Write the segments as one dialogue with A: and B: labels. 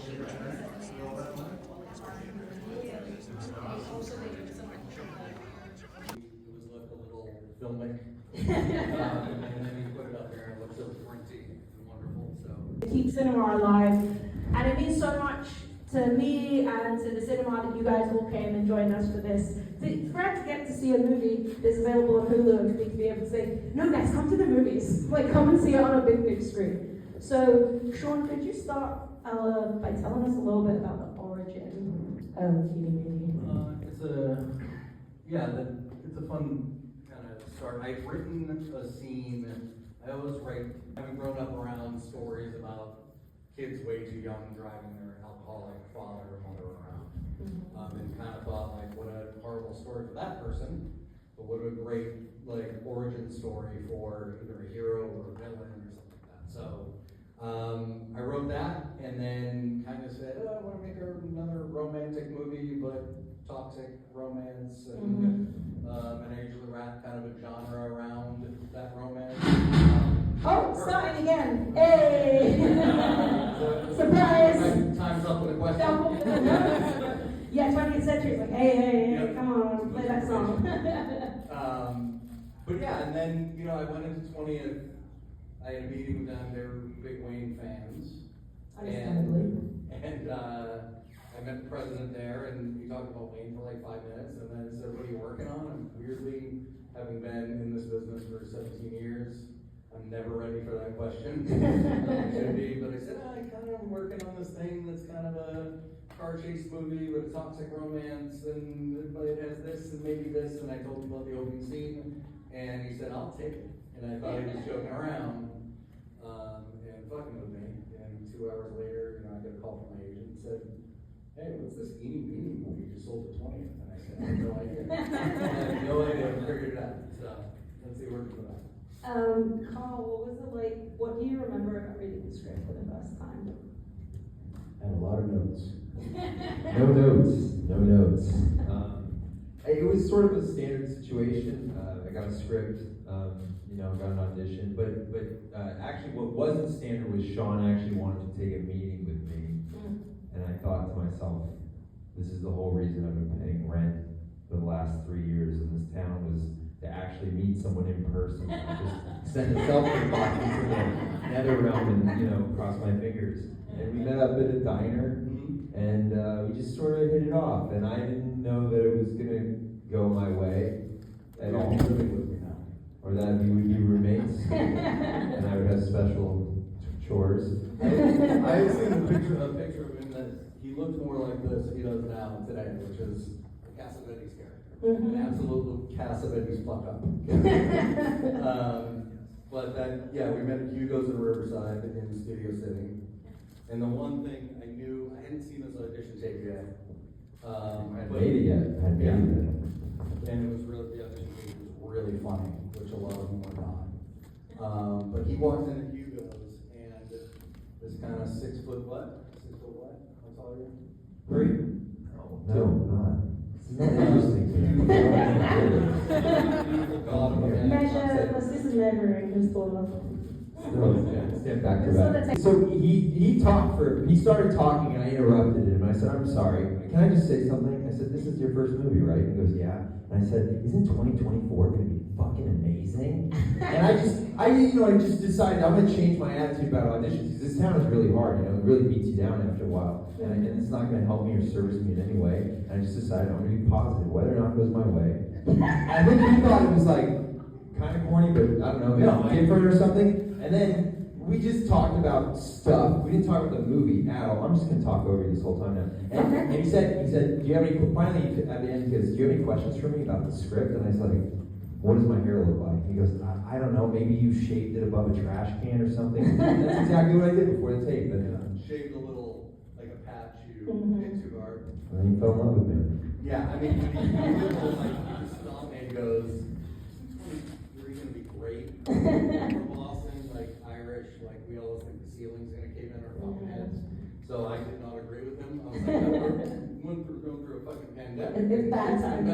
A: look a little filmic, and then you put it up there and it looks so printy and wonderful. So
B: Keep cinema alive, and it means so much to me and to the cinema that you guys all came and joined us for this. For us to get to see a movie that's available on Hulu and for me to be able to say, no guys, come to the movies. Like, come and see it on a big screen. So, Shawn, could you start by telling us a little bit about the origin of Eenie Meanie?
A: It's a fun kind of start. I've written a scene. I always write, having grown up around stories about kids way too young driving their alcoholic father or mother around. And kind of thought, like, what a horrible story for that person, but what a great, like, origin story for either a hero or a villain or something like that. So I wrote that and then kind of said, I want to make another romantic movie, but toxic romance. And I usually wrap kind of a genre around that romance.
B: Starting again. Hey! Surprise!
A: Time's up with a question.
B: Yeah, 20th century. It's like, hey,
A: Yep.
B: come on, play that song.
A: But yeah, and then, I went into 20th. I had a meeting with them. They were big Wayne fans.
B: Understandably.
A: And I met the president there, and we talked about Wayne for like 5 minutes, and then I said, what are you working on? And weirdly, having been in this business for 17 years, I'm never ready for that question. Should be, but I said, I kind of am working on this thing that's kind of a car chase movie with toxic romance, but it has this and maybe this, and I told him about the opening scene, and he said, I'll take it. And I thought he was joking around and fucking with me. And 2 hours later, I got a call from my agent and said, hey, what's this Eenie Meanie movie you just sold to 20th? And I said, I have no idea. I had no idea. I figured it out. So let's see where we go.
B: Carl, what was it like? What do you remember about reading the script for the first time?
C: I had a lot of notes. No notes. It was sort of a standard situation. I got a script, got an audition, but actually what wasn't standard was Shawn actually wanted to take a meeting with me, and I thought to myself, this is the whole reason I've been paying rent for the last 3 years in this town, was to actually meet someone in person. Just send a selfie box into the nether realm and cross my fingers. And we met up at a diner, and we just sort of hit it off. And I didn't know that it was gonna go my way at all.
A: Living with me now.
C: Or that we would be roommates, and I would have special chores.
A: I had seen a picture of him that he looked more like this he does now today, which is Cassavetes character. An absolute Cassavetes fuck up. But then, we met at Hugo's in Riverside in Studio City. And the one thing I knew, I hadn't seen this audition tape yet.
C: I hadn't made it yet.
A: And it was really, the audition tape was really funny, which a lot of them were not. But he walked in at Hugo's, and this kind of 6 foot what? 6 foot what? How tall are you?
C: 3. No, not. It's not interesting to me.
B: This is measuring his full
C: Stand back to back. So he started talking, and I interrupted him. I said, I'm sorry, can I just say something? I said, this is your first movie, right? He goes, yeah. And I said, isn't 2024 going to be fucking amazing? And I just decided I'm going to change my attitude about auditions, because this town is really hard, it really beats you down after a while. And it's not going to help me or service me in any way. And I just decided I'm going to be positive, whether or not it goes my way. And I think he thought it was like kind of corny, but I don't know, maybe different or something. And then we just talked about stuff. We didn't talk about the movie at all. I'm just going to talk over you this whole time now. And he said, do you have any, finally at the end, he goes, do you have any questions for me about the script? And I was like, what does my hair look like? He goes, I don't know, maybe you shaved it above a trash can or something. And that's exactly what I did before the tape. But,
A: shaved a little, like a patch into our...
C: And he fell in love with me.
A: Yeah, I mean, he stopped me and goes, you're going to be great. From Boston, like Irish, like we always think the ceiling's going to cave in our fucking heads. So I did not agree with him. I was like, going through a fucking pandemic.
B: It's bad time.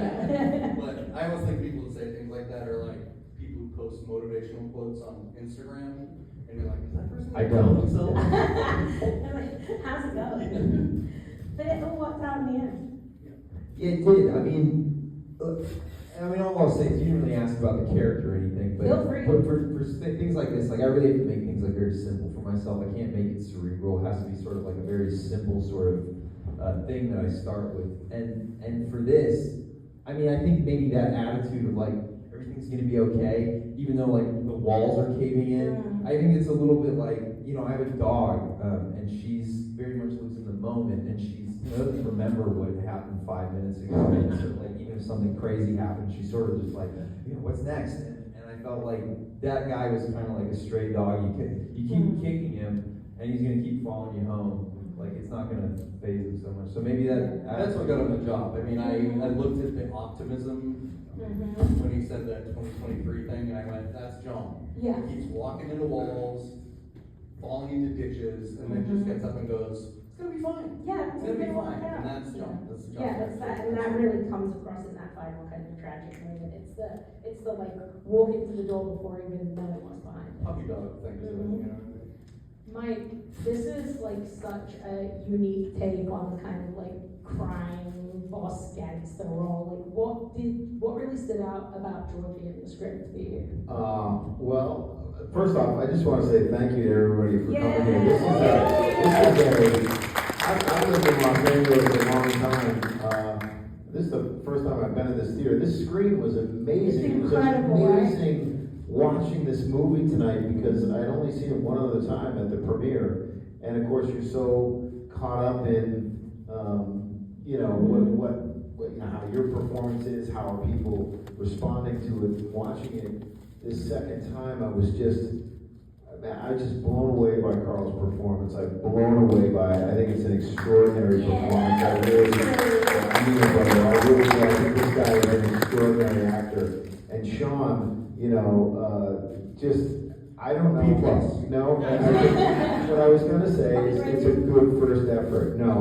A: But I always think people who say things like that are like people who post motivational quotes on Instagram, and And you're like, is that person
C: I
A: gonna kill
C: don't.
A: themselves?
B: How's it going? But it all worked out in the end.
C: Yeah, it did. All I'll say is you didn't really ask about the character or anything, but,
B: Feel free.
C: but for things like this, like I really have to make things like very simple for myself. I can't make it cerebral. It has to be sort of like a very simple sort of thing that I start with. And for this, I think maybe that attitude of like everything's gonna be okay, even though like the walls are caving in. I think it's a little bit like, I have a dog, and she's very much lives in the moment, and she doesn't remember what happened 5 minutes ago. And so, like, even if something crazy happens, she's sort of just like, what's next? And I felt like that guy was kind of like a stray dog. You keep kicking him, and he's gonna keep following you home. Like, it's not gonna phase him so much. So maybe
A: That's what got him the job. I looked at the optimism when he said that 2023 thing, and I went, that's John.
B: Yeah.
A: He keeps walking into walls, falling into ditches, and then just gets up and goes, it's gonna be fine.
B: Yeah,
A: It's gonna be
B: work
A: fine.
B: out.
A: And that's John. That's John.
B: Yeah, that's that, and that really comes across in that final kind of tragic moment. It's the like walking through the door before even knowing what's behind it.
A: Puppy dog thing.
B: Mike, this is like such a unique take on the kind of like crime boss gangster role. Like, what really stood out about Georgie in the script for you?
D: Well, first off, I just want to say thank you to everybody for coming here. I've lived in Los Angeles a long time. This is the first time I've been in this theater. This screen was amazing.
B: It's
D: it was
B: incredible,
D: amazing watching this movie tonight because I'd only seen it one other time at the premiere. And of course, you're so caught up in, how your performance is, how are people responding to it. Watching it this second time, I was just blown away by Carl's performance. I'm blown away by it. I think it's an extraordinary performance. I think this guy is an extraordinary actor. And Shawn, I don't know.
A: B plus.
D: What I was going to say is it's a good first effort. No.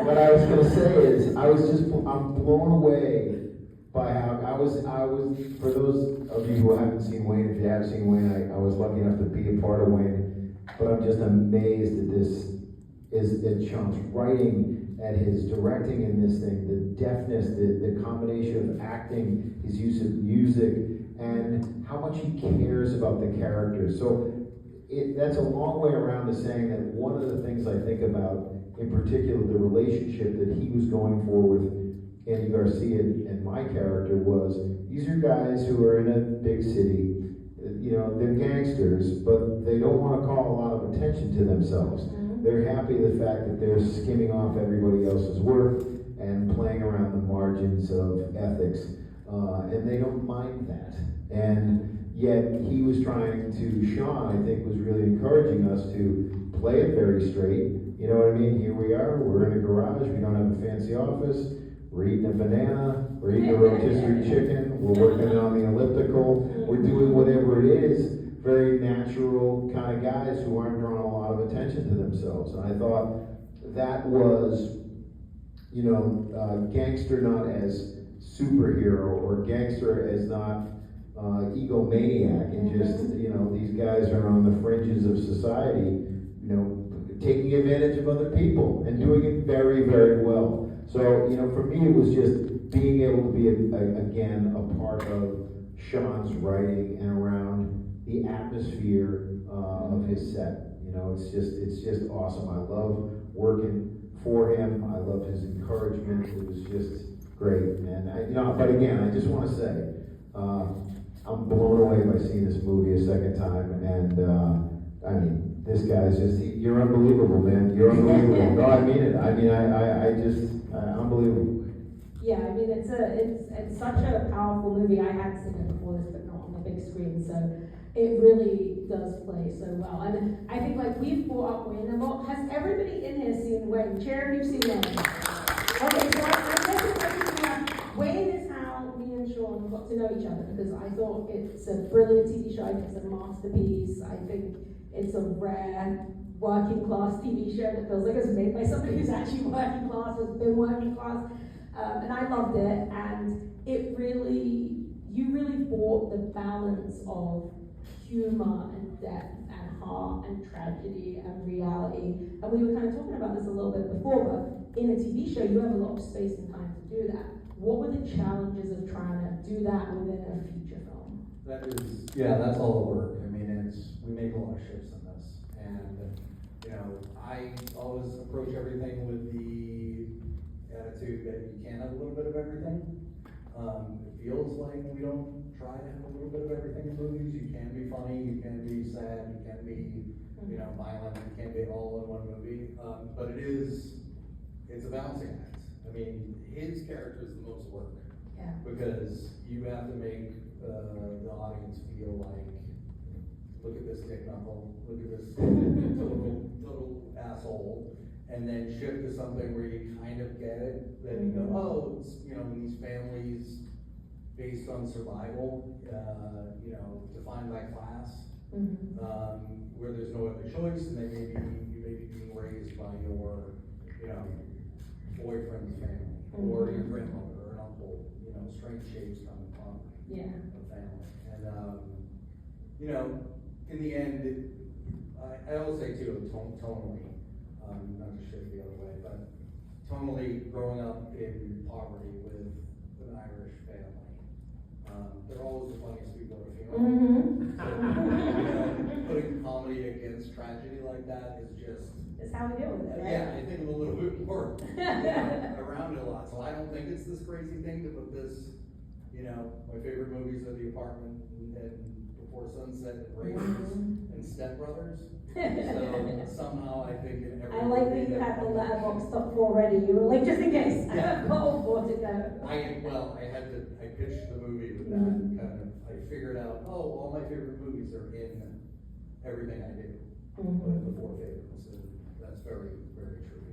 D: What I was going to say is I'm blown away by how I was, for those of you who haven't seen Wayne, if you have seen Wayne, I was lucky enough to be a part of Wayne, but I'm just amazed at this, at Shawn's writing, at his directing in this thing, the deftness, the combination of acting, his use of music, and how much he cares about the characters. So that's a long way around to saying that one of the things I think about, in particular, the relationship that he was going for with Andy Garcia and my character was, these are guys who are in a big city, they're gangsters, but they don't want to call a lot of attention to themselves. They're happy the fact that they're skimming off everybody else's work and playing around the margins of ethics, and they don't mind that. And yet he was trying to, Shawn, I think, was really encouraging us to play it very straight. You know what I mean? Here we are, we're in a garage, we don't have a fancy office, we're eating a banana, we're eating a rotisserie chicken, we're working on the elliptical, we're doing whatever it is, very natural kind of guys who aren't drawing a lot of attention to themselves. And I thought that was, gangster not as superhero or gangster as not egomaniac and just, these guys are on the fringes of society, taking advantage of other people and doing it very, very well. So, for me, it was just being able to be, again, a part of Shawn's writing and around the atmosphere of his set. It's just awesome. I love working for him. I love his encouragement. It was just great. And but again, I just want to say, I'm blown away by seeing this movie a second time. And this guy's you're unbelievable, man. You're unbelievable. No, I mean it. Unbelievable.
B: Yeah, it's such a powerful movie. I had seen it before this, but not on the big screen, so it really does play so well. And I think we've brought up Wayne a lot. Has everybody in here seen Wayne? Chair, have you seen Wayne? Okay, so Wayne is how me and Shawn got to know each other, because I thought it's a brilliant TV show. I think it's a masterpiece. I think it's a rare working class TV show that feels like it's made by somebody who's actually working class, has been working class. And I loved it, and you really brought the balance of humor and depth and heart and tragedy and reality. And we were kind of talking about this a little bit before, but in a TV show, you have a lot of space and time to do that. What were the challenges of trying to do that within a feature film?
A: That's all the work. I mean, we make a lot of shifts in this. And, I always approach everything with the attitude that you can have a little bit of everything. It feels like we don't try to have a little bit of everything in movies. You can be funny, you can be sad, you can be, violent, you can be all in one movie. But it's a balancing act. I mean, his character is the most work.
B: Yeah.
A: Because you have to make the audience feel like, look at this dick knuckle, look at this total asshole, and then shift to something where you kind of get it, then you go, oh, it's, in these families based on survival, defined by class, where there's no other choice, and you may be being raised by your, boyfriend's family, or your grandmother, or an uncle, strength shapes from poverty of family. And, in the end, I always say too, tonally, not to shift the other way, but tonally, growing up in poverty with an Irish family, they're always the funniest people at a funeral. So, putting comedy against tragedy like that is just...
B: It's how we deal with it, right?
A: Yeah, I think I'm a little bit more around it a lot, so I don't think it's this crazy thing to put this, my favorite movies are The Apartment and Before Sunset and Raiders and Step Brothers. So somehow I think in every
B: I like that you had the letterbox top 4 ready. You were like, just in case.
A: Yeah.
B: I've got all 4 to go.
A: I pitched the movie with that kind of, I figured out, all my favorite movies are in everything I do. The 4 favorites, and that's very, very true.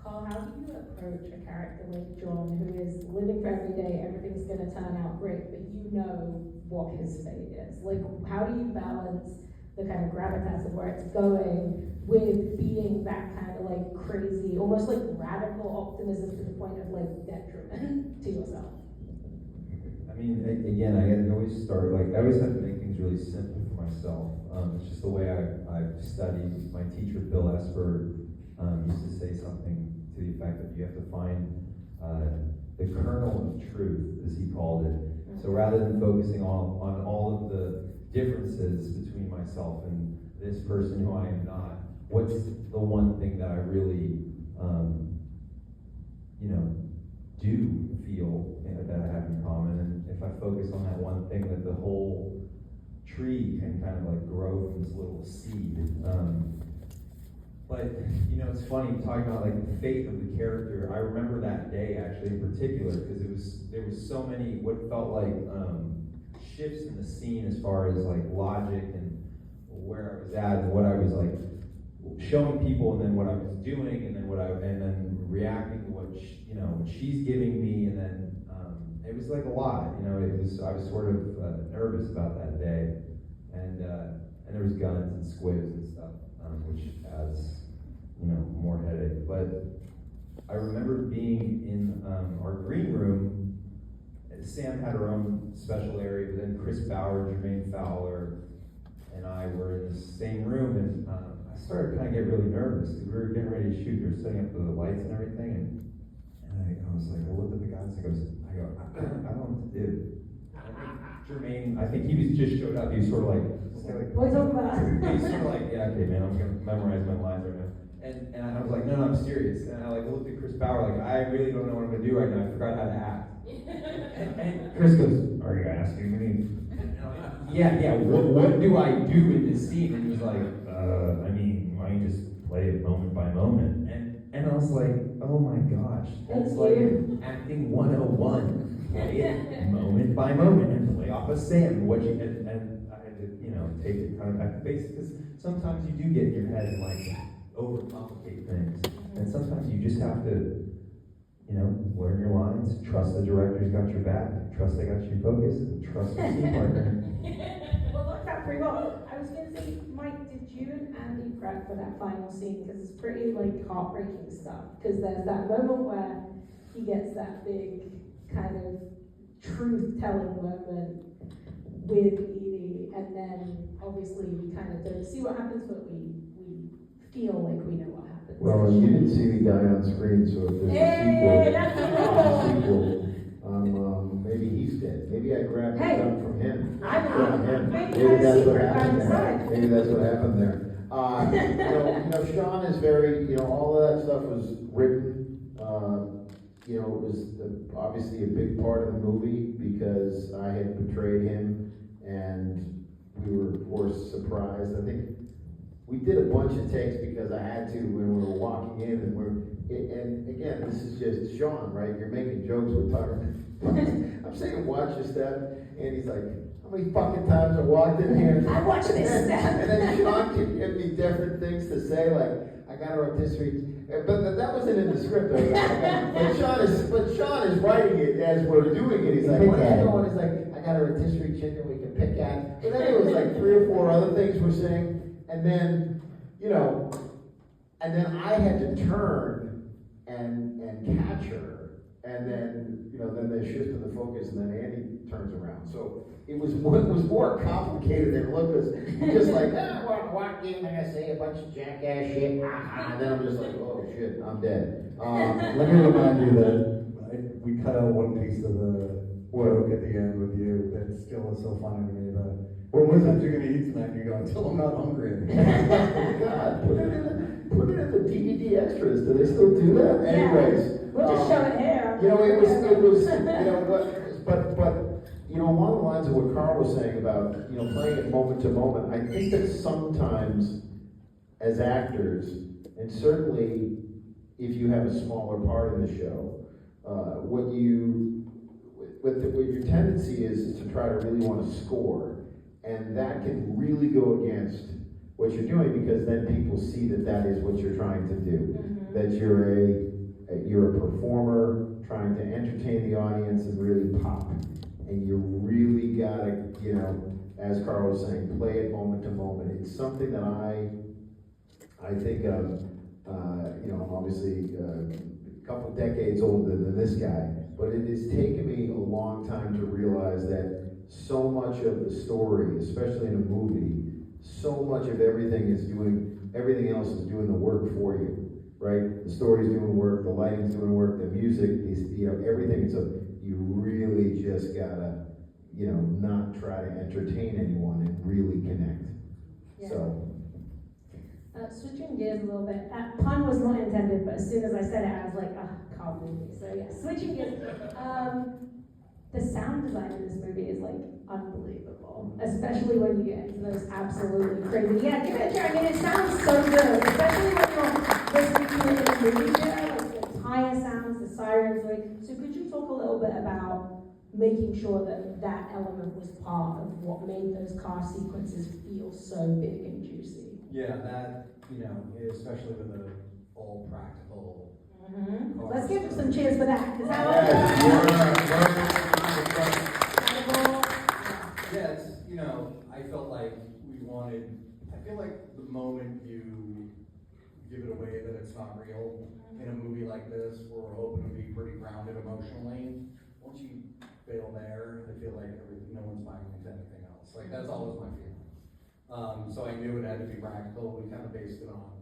B: Carl, how do you approach a character like John, who is living for every day, everything's going to turn out great, but you know what his fate is? Like, how do you balance the kind of gravitas of where it's going with being that kind of like crazy, almost like radical optimism to the point of like detriment to yourself?
C: I mean, again, I always start, I always have to make things really simple for myself. It's just the way I've studied. My teacher, Bill Esper, used to say something to the effect that you have to find the kernel of truth, as he called it. So rather than focusing on all of the differences between myself and this person who I am not, what's the one thing that I really, do feel that I have in common? And if I focus on that one thing, that the whole tree can kind of grow from this little seed. But, it's funny talking about the fate of the character. I remember that day actually in particular because there was so many what felt like shifts in the scene as far as logic and where I was at and what I was showing people, and then what I was doing, and then reacting to what she's giving me, and then it was a lot. I was sort of nervous about that day, and there was guns and squibs and stuff, which adds more headache. But I remember being in our green room. Sam had her own special area, but then Chris Bauer, Jermaine Fowler, and I were in the same room, and I started kind of get really nervous because we were getting ready to shoot. They were setting up the lights and everything, and I was I looked at the guys, I go, I don't know what to do. Jermaine, I think he just showed up. He was sort of
B: What's up about?
C: He's sort of yeah, okay, man, I'm gonna memorize my lines right now. And I was no, I'm serious. And I looked at Chris Bauer, I really don't know what I'm gonna do right now. I forgot how to act. And Chris goes, are you asking me? Yeah, what do I do in this scene? And he was why don't you just play it moment by moment? And I was oh my gosh, that's acting 101. Play it moment by moment and play off of Sam. And I had to, take it kind of back to basics, because sometimes you do get in your head and overcomplicate things. And sometimes you just have to, learn your lines, trust the director's got your back, trust they got you focused, and trust your team partner.
B: Well, look, that pretty well. I was going to say, Mike, did you and Andy prep for that final scene? Because it's pretty heartbreaking stuff. Because there's that moment where he gets that big kind of truth-telling moment with Eenie, and then obviously we kind of don't see what happens, but we feel like we know what happens.
D: Well, you didn't see me die on screen, so if there's
B: Hey,
D: a
B: that's
D: sequel, maybe he's dead. Maybe I grabbed the
B: Hey,
D: gun from him.
B: I
D: From him.
B: maybe
D: Maybe
B: I
D: that's
B: secret
D: what
B: by
D: happened
B: the
D: there.
B: side.
D: Maybe that's what happened there. Shawn is very, all of that stuff was written. It was obviously a big part of the movie because I had betrayed him, and we were, of course, surprised. I think we did a bunch of takes because I had to when we were walking in, and again, this is just Shawn, right? You're making jokes with Tucker. I'm saying, watch your step, and he's like, how many fucking times I walked in here?
B: I watched this step.
D: And then Shawn can give me different things to say, like, I got a rotisserie, but that wasn't in the script. But Shawn is writing it as we're doing it. He's like, what are you doing? He's like, I got a rotisserie chicken we can pick at. But then there was like 3 or 4 other things we're saying, and then, and then I had to turn and catch her, and then, then they shifted the focus, and then Andy turns around. So it was more complicated than it looked. He's just like, what game am I gonna say a bunch of jackass shit? And then I'm just like, oh shit, I'm dead.
E: Let me remind you that we cut out one piece of the joke at the end with you that still is so funny to me. What was it you're gonna eat tonight? You go, until I'm not hungry.
D: God, put it in the DVD extras. Do they still do that?
B: Yeah.
D: Anyways,
B: We'll just show it here.
D: it was, but along the lines of what Carl was saying about, playing it moment to moment, I think that sometimes as actors, and certainly if you have a smaller part in the show, what your tendency is to try to really want to score, and that can really go against what you're doing, because then people see that is what you're trying to do, that you're a performer trying to entertain the audience and really pop. And you really gotta, as Carl was saying, play it moment to moment. It's something that I think of, I'm obviously a couple decades older than this guy, but it has taken me a long time to realize that so much of the story, especially in a movie, so much of everything else is doing the work for you, right? The story's doing work, the lighting's doing work, the music, everything. So you really just gotta, not try to entertain anyone and really connect.
B: Yeah.
D: So.
B: Switching gears a little bit. Pun was not intended, but as soon as I said it, I was like, can't believe me. So yeah, switching gears. The sound design in this movie is like unbelievable, especially when you get into those absolutely crazy. Yeah, give it a try. I mean, it sounds so good, especially when you're listening to it in a movie theater, like the tire sounds, the sirens. So could you talk a little bit about making sure that element was part of what made those car sequences feel so big and juicy?
A: Yeah, that, especially with the all practical.
B: Mm-hmm. Let's give some cheers for that, because that
A: Yeah, it's, I felt like I feel like the moment you give it away that it's not real in a movie like this, where we're hoping to be pretty grounded emotionally, once you fail there, I feel like no one's buying into anything else. Like, that's always my feeling. So I knew it had to be practical. We kind of based it on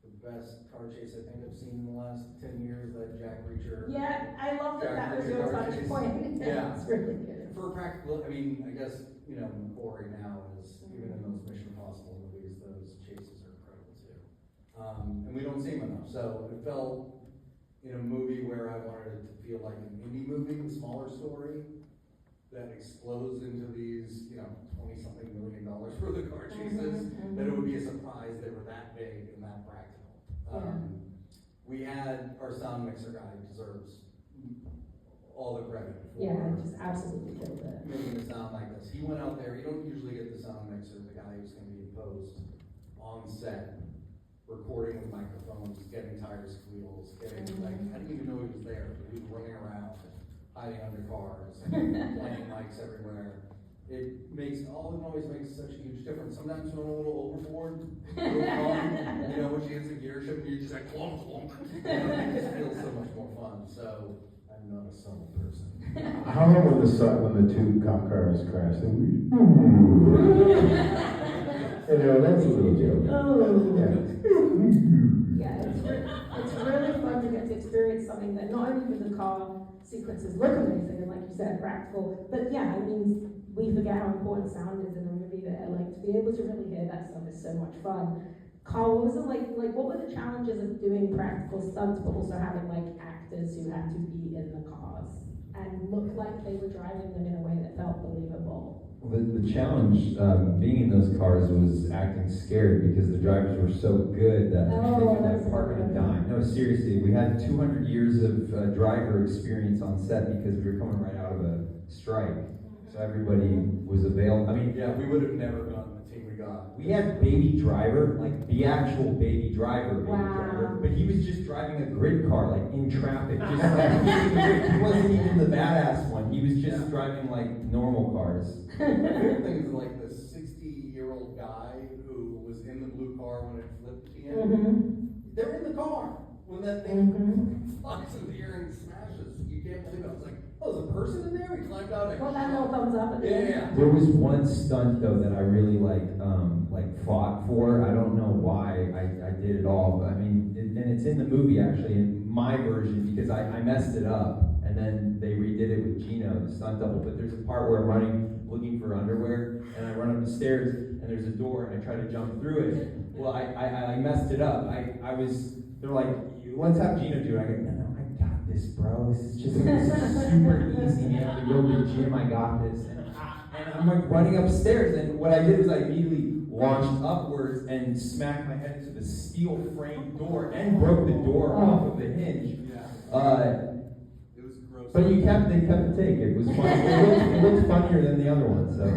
A: the best car chase I think I've seen in the last 10 years, that Jack Reacher.
B: Yeah, I love that
A: Jack
B: was
A: Reacher
B: your
A: car
B: touch
A: chase.
B: point.
A: Yeah.
B: It's really good.
A: For practical, I mean, I guess, Corey now is, even in those Mission Impossible movies, those chases are incredible too. And we don't see them enough. So it felt in a movie where I wanted it to feel like an indie movie, a smaller story that explodes into these, $20-something million worth of car chases, that it would be a surprise they were that big and that practical. We had our sound mixer guy deserves all the credit for
B: just absolutely killed it.
A: making it sound like this. He went out there, you don't usually get the sound mixer, the guy who's going to be in post on set, recording with microphones, getting tire squeals, I didn't even know he was there, but he was running around, hiding under cars, and playing mics everywhere. It always makes such a huge difference. Sometimes when I'm a little overboard, when she hits a gear shift, you're just like, clunk, clunk. It just feels so much more fun. So, I
E: I'm not a subtle person.
D: How about when the two cop cars crashed? And that's a little joke.
B: Oh.
D: Yeah.
B: Yeah, it's really fun to get to experience something that not only do the car sequences look amazing and like you said, practical, but yeah, I mean, we forget how important sound is in a movie there. Like to be able to really hear that stuff is so much fun. Carl, what was it like what were the challenges of doing practical stunts but also having like actors who had to be in the cars and look like they were driving them in a way that felt believable?
C: Well, the challenge being in those cars was acting scared because the drivers were so good that they could like park on a dime. No, seriously, we had 200 years of driver experience on set because we were coming right out of a strike. So everybody was available. I mean,
A: Yeah, we would have never gotten the team we got.
C: we had baby driver, like the actual baby driver,
B: Wow.
C: but he was just driving a grid car, like in traffic. Just like, he wasn't even the badass one. He was just driving like normal cars.
A: The weird thing is like the 60-year-old guy who was in the blue car when it flipped at the end.
B: Mm-hmm.
A: They're in the car when that thing flies in the air and smashes. You can't believe it. I was like, oh, there's a person in there? He climbed out.
B: Well, that little thumbs up at the
A: Yeah,
B: end.
A: yeah.
C: There was one stunt though that I really fought for. I don't know why I did it all, but I mean, and it's in the movie actually, in my version, because I messed it up, and then they redid it with Gino, the stunt double. But there's a part where I'm running, looking for underwear, and I run up the stairs, and there's a door, and I try to jump through it. Well, I messed it up. They're like, let's have Gino do it. I go, no, I got this, bro. This is super easy, man. To go to the gym, I got this. And I'm like running upstairs, and what I did was I immediately launched upwards and smacked my head into the steel frame door and broke the door off of the hinge.
A: Yeah. It was gross.
C: But they kept the take. It was fun. It looked funnier than the other one. So
A: I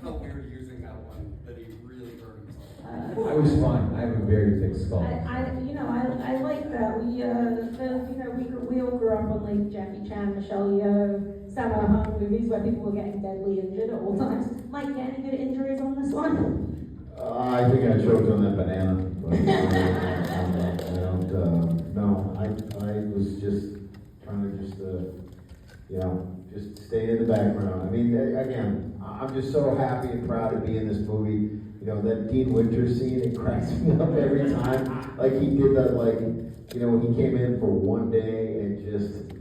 A: felt weird using that one, that he really hurt himself.
C: I was fine. I have a very thick skull.
B: I like that. We all grew up on like Jackie Chan, Michelle Yeoh, Sammo Hung movies where people were getting deadly injured at all times. Mike, get any good injuries on this one?
D: I think I choked on that banana. But, I was just trying to just stay in the background. I mean, again, I'm just so happy and proud to be in this movie. You know, that Dean Winters scene, it cracks me up every time. Like he did that, he came in for one day and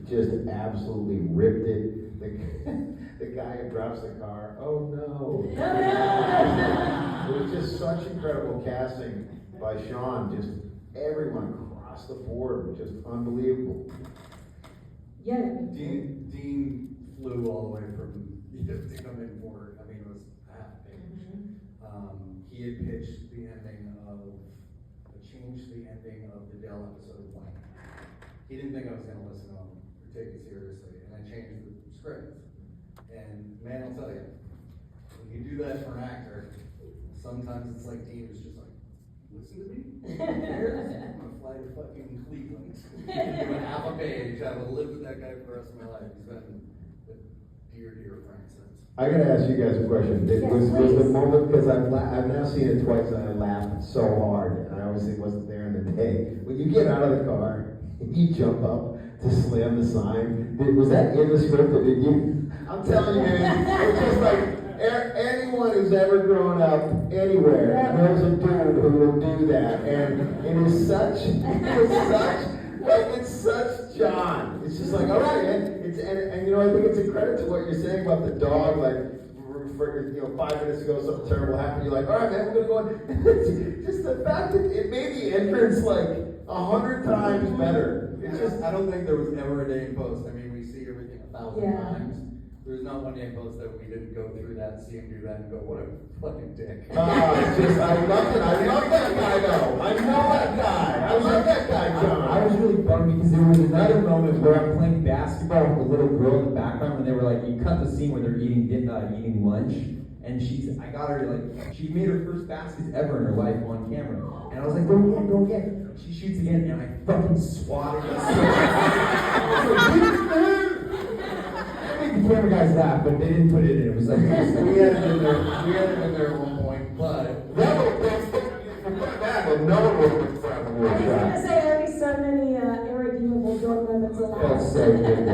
D: just absolutely ripped it. The guy who drops the car, oh no. It was just such incredible casting by Shawn. Just everyone across the board, just unbelievable.
B: Yeah.
A: Dean flew all the way from Egypt to come in for, it was half page. He had pitched changed the ending of the Dell episode blank. He didn't think I was going to listen to him or take it seriously, and I changed the script. And man, I'll tell you, when you do that for an actor, sometimes it's like Dean is just like, listen to me? I'm gonna fly to fucking Cleveland. Do a half a page. I will live with that guy for the rest of my life. He's been a dear friend since.
D: I gotta ask you guys a question. Was the moment, because I've now seen it twice and I laughed so hard, and I obviously wasn't there in the day. When you get out of the car and you jump up to slam the sign, was that in the script or did you? I'm telling you, it's just like anyone who's ever grown up anywhere knows a dude who will do that, and it's such John. It's just like, all right, man. I think it's a credit to what you're saying about the dog. Like, 5 minutes ago, something terrible happened. You're like, all right, man, we're gonna go. Just the fact that it made the entrance like 100 times better. It's just.
A: I don't think there was ever a day in post. We see everything 1,000 times. There's not one day in post that we didn't go through that, see him do that, and go, what a fucking dick.
D: I love it. I love that guy, though. I know that guy. I love that guy, John.
C: I was really bummed because there was another moment where I'm playing basketball with a little girl in the background when they were like, you cut the scene where they're eating lunch, and I got her she made her first baskets ever in her life on camera, and I was like, go again. She shoots again, and I fucking swatted her. The camera guys laughed, but they didn't put it in. It was like
A: we had it in there at one point, but
D: no one will
B: I was going to say, already so many irredeemable joke moments allowed.
C: that's so good.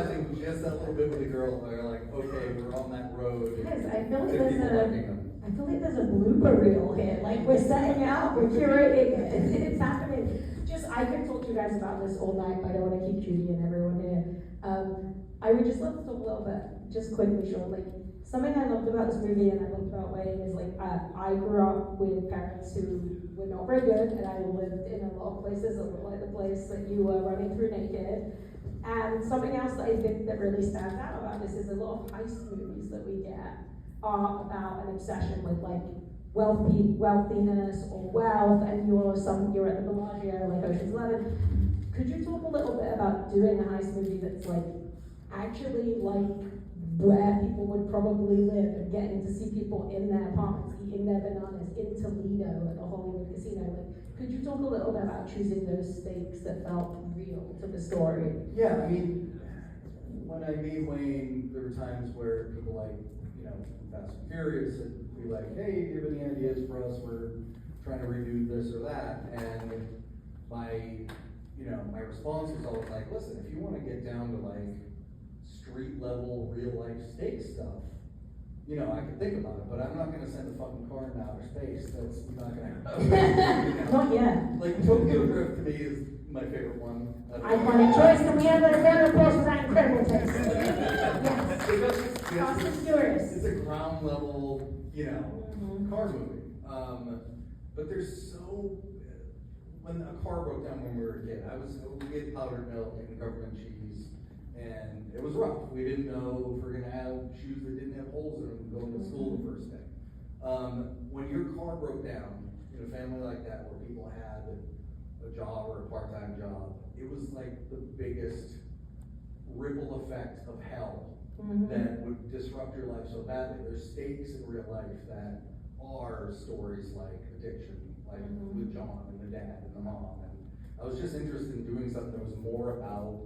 A: empathizing just that little bit with the girl, they're like, okay, we're on that road.
B: Guys, I feel like
A: to
B: there's
A: people
B: a,
A: liking them.
B: I feel like there's a blooper reel here. Like we're setting out, we're curating it. It's happening. I could talk to you guys about this all night, but I don't want to keep Judy and everyone here. I would just love to talk a little bit, just quickly, Shawn. Like something I loved about this movie and I loved about Wayne is like I grew up with parents who were not very good, and I lived in a lot of places that were like the place that you were running through naked. And something else that I think that really stands out about this is a lot of heist movies that we get are about an obsession with like wealthiness or wealth, and you're at the Bellagio, like Ocean's 11. Could you talk a little bit about doing a heist movie that's like actually like where people would probably live, and getting to see people in their apartments eating their bananas in Toledo at the Hollywood Casino? Like, could you talk a little bit about choosing those stakes that felt real to the story?
A: Yeah, I mean, when I made Wayne, there were times where people like, Fast and Furious would be like, hey, do you have any ideas for us? We're trying to redo this or that. And my response was always like, listen, if you want to get down to like street level, real life stake stuff, I can think about it, but I'm not going to send a fucking car into outer space. That's not going to happen.
B: Not yet.
A: Like Tokyo Drift to me is my favorite one.
B: Iconic choice. Can we have a round of applause for that incredible taste? Yes. Fast and Furious.
A: It's a ground level, car movie. But there's when a car broke down when we were a kid, we had powdered milk and government cheese, and it was rough. We didn't know if we were gonna have shoes that didn't have holes in them going to school the first day. When your car broke down in a family like that, where people had a job or a part-time job, it was like the biggest ripple effect of hell that would disrupt your life so badly. There's stakes in real life that are stories like addiction, like with John and the dad and the mom. And I was just interested in doing something that was more about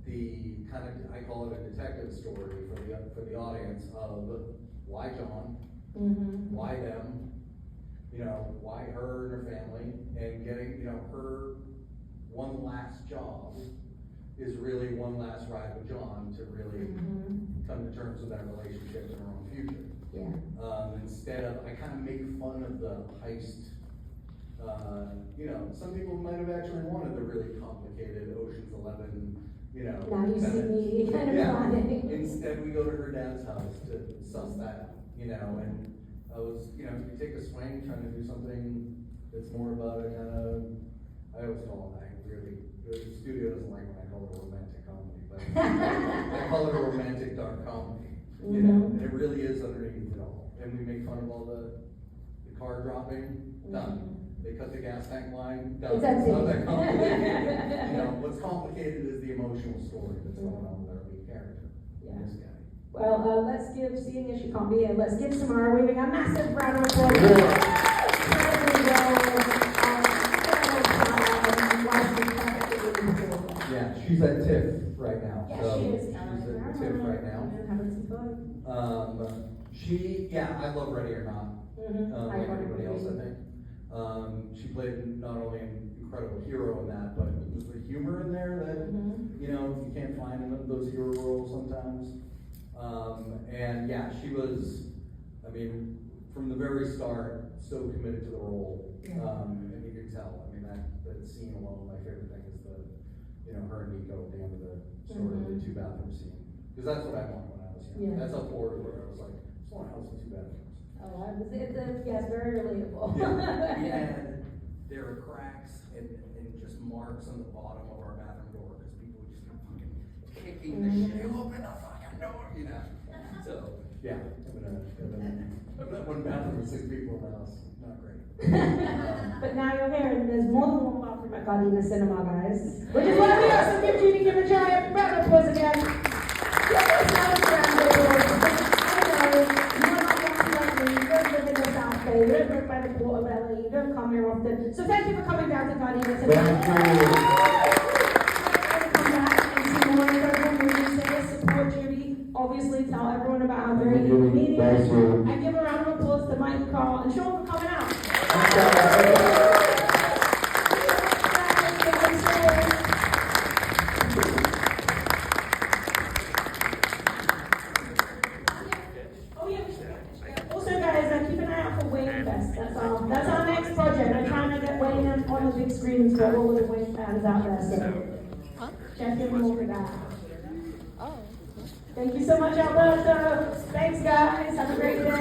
A: the kind of, I call it a detective story for the audience of why John, why them, why her and her family, and getting, her one last job is really one last ride with John to really come to terms with that relationship and her own future.
B: Yeah.
A: Instead of, I kind of make fun of the heist. Some people might have actually wanted the really complicated Ocean's 11,
B: Now you see me kind of planning.
A: Instead, we go to her dad's house to suss that out, and I was, you take a swing trying to do something that's more about a kind of, I always call it, the studio doesn't like when I call it a romantic comedy, but I call it a romantic dark comedy, and it really is underneath it all. And we make fun of all the car dropping, done. They cut the gas tank line, done.
B: It's empty.
A: Not that complicated. What's complicated is the emotional story that's going on with our lead character.
B: Yeah.
A: This guy.
B: Well, let's give, seeing as she can't be here, let's give Samara Weaving a massive round of applause.
C: Yeah, she's at TIFF right now.
B: Yeah,
C: so
B: she is.
C: She's at TIFF right now.
B: Having some fun.
C: I love Ready or Not. Like everybody else, I think. She played not only an incredible hero in that, but there's the humor in there that, you can't find in those hero roles sometimes. She was, from the very start, so committed to the role. And you could tell, that scene alone, my favorite thing is her and Nico at the end of the story, the 2-bathroom scene. Because that's what I wanted when I was young.
B: Yeah.
A: That's how Florida where I was like, I just want a house with 2 bathrooms.
B: It's very relatable.
A: There were cracks and just marks on the bottom of our bathroom door because people were just fucking kicking the shit. Open the fucking door, So, I've got one bathroom with 6 people in the house. Not great.
B: But now you're here, and there's more than one bathroom at Gardena Cinema, guys. Which is why we also give Judy give a giant round of applause again. Give yourselves a round of applause. You don't live in the South Bay, you don't live by the Port of LA, you don't come here often. So thank you for coming down to Gardena Cinema. Come back and see more incredible movies here, support Judy. Obviously, tell everyone about how very Eenie Meanie is. And give a round of applause to Mike, Carl, and Shawn for coming out. screens for all of the Wayne fans out there, so check in more for that. Thank you so much, Alberto. Thanks, guys. Have a great day.